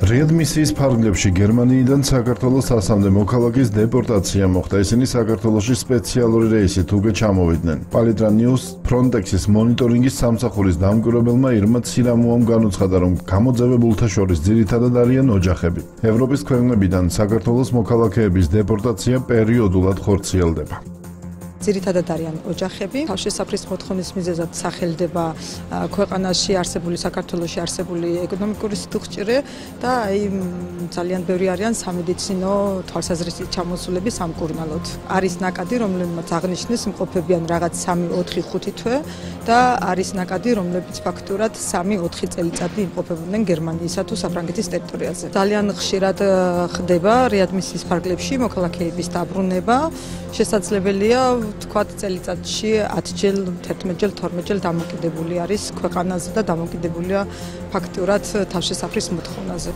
რეადმისიის ფარგლებში გერმანიიდან საქართველოს 100-მდე მოქალაქის დეპორტაცია მოხდა. ისინი საქართველოში სპეციალური რეისით უკვე ჩამოვიდნენ. Palitra News Frontex-ის მონიტორინგის სამსახურის დამკვირვებელმა ირმა ცირამუამ განუცხადა, რომ გამოძევებულთა შორის ძირითადად არიან ოჯახები. ევროპის ქვეყნებიდან საქართველოს მოქალაქეების დეპორტაცია პერიოდულად ხორციელდება. ძირითადად არიან ოჯახები. თავშესაფრის მოთხოვნის მიზეზად სახელდება ქვეყანაში არსებული საქართველოში არსებული ეკონომიკური სიუხვჭრე და ძალიან ბევრი არიან სამედიცინო თვალსაზრისით ჩამოსულები სამკურნალოდ. არის ნაკადი, რომელმაც აღნიშნეს იმყოფებიან რაღაც 3-4-5 თვე და არის ნაკადი, რომლებიც ფაქტურად 3-4 წელიწადი იმყოფებოდნენ გერმანიისა თუ საფრანგეთის ტერიტორიაზე. ძალიან ხშირად ხდება რეადმისიის ფარგლებში მოქალაქეების დაბრუნება. შესაძლებელია თქვათ წელიწადში 10-ჯერ, 11-ჯერ, 12-ჯერ დამოკიდებული არის ქვეყანაზე და დამოკიდებულია ფაქტურად თავშესაფრის მოთხოვნაზე.